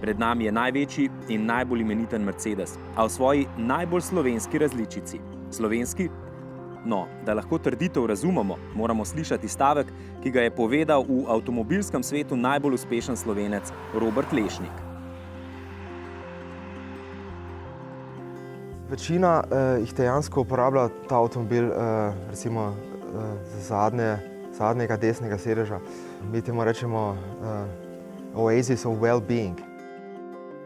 Pred nami je največji in najbolj imeniten Mercedes, a v svoji najbolj slovenski različici. Slovenski? No, da lahko trditev razumemo, moramo slišati stavek, ki ga je povedal v avtomobilskem svetu najbolj uspešen Slovenec Robert Lešnik. Večina jih dejansko uporablja ta avtomobil, recimo zadnjega desnega sedeža. Mi temu rečemo oasis of well-being.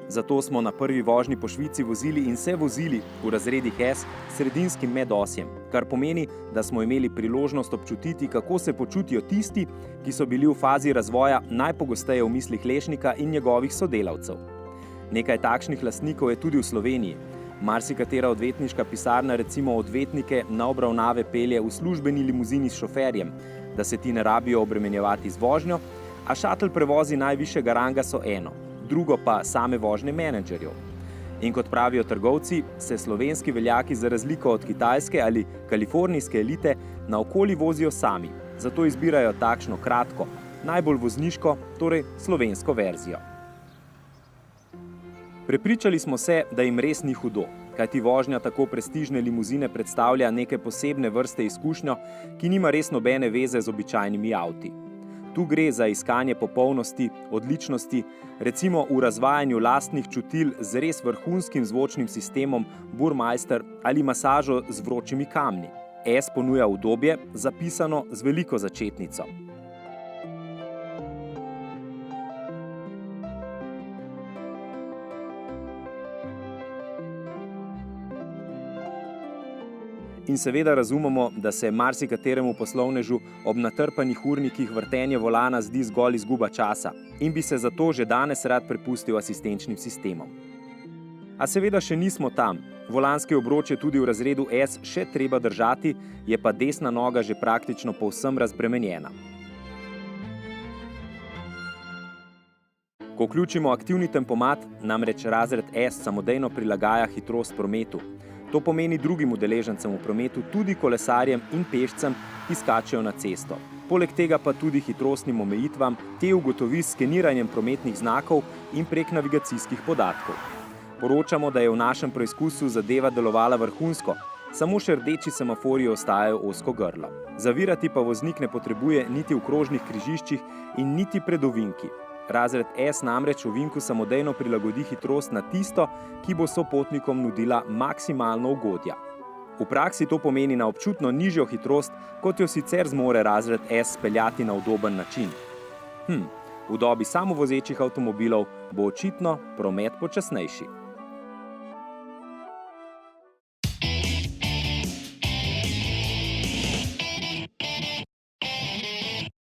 Zato smo na prvi vožnji po Švici vozili in se vozili v razredih S s sredinskim medosjem, kar pomeni, da smo imeli priložnost občutiti, kako se počutijo tisti, ki so bili v fazi razvoja najpogosteje v mislih Lešnika in njegovih sodelavcev. Nekaj takšnih lastnikov je tudi v Sloveniji. Marsikatera odvetniška pisarna recimo odvetnike na obravnave pelje v službeni limuzini s šoferjem, da se ti ne rabijo obremenjevati z vožnjo, a šatl prevozi najvišjega ranga so eno, drugo pa same vožnje menedžerjev. In kot pravijo trgovci, se slovenski veljaki za razliko od kitajske ali kalifornijske elite naokoli vozijo sami, zato izbirajo takšno kratko, najbolj vozniško, torej slovensko verzijo. Prepričali smo se, da jim res ni hudo, kajti vožnja tako prestižne limuzine predstavlja neke posebne vrste izkušnjo, ki nima res nobene veze z običajnimi avti. Tu gre za iskanje popolnosti, odličnosti, recimo v razvajanju lastnih čutil z res vrhunskim zvočnim sistemom Burmeister ali masažo z vročimi kamni. S ponuja udobje, zapisano z veliko začetnico. In seveda razumemo, da se marsikateremu poslovnežu ob natrpanih urnikih vrtenje volana zdi zgolj izguba časa in bi se zato že danes rad prepustil asistenčnim sistemom. A seveda še nismo tam. Volanski obroč je tudi v razredu S še treba držati, je pa desna noga že praktično povsem razbremenjena. Ko vključimo aktivni tempomat, namreč razred S samodejno prilagaja hitrost prometu. To pomeni drugim udeležencem v prometu, tudi kolesarjem in pešcem, ki skačejo na cesto. Poleg tega pa tudi hitrostnim omejitvam te ugotovi s skeniranjem prometnih znakov in prek navigacijskih podatkov. Poročamo, da je v našem preizkusu zadeva delovala vrhunsko, samo še rdeči semaforji ostajajo ozko grlo. Zavirati pa voznik ne potrebuje niti v krožnih križiščih in niti pred ovinki. Razred S namreč ovinku samodejno prilagodi hitrost na tisto, ki bo sopotnikom nudila maksimalno ugodja. V praksi to pomeni na občutno nižjo hitrost, kot jo sicer zmore razred S speljati na udoben način. V dobi samovozečih avtomobilov bo očitno promet počasnejši.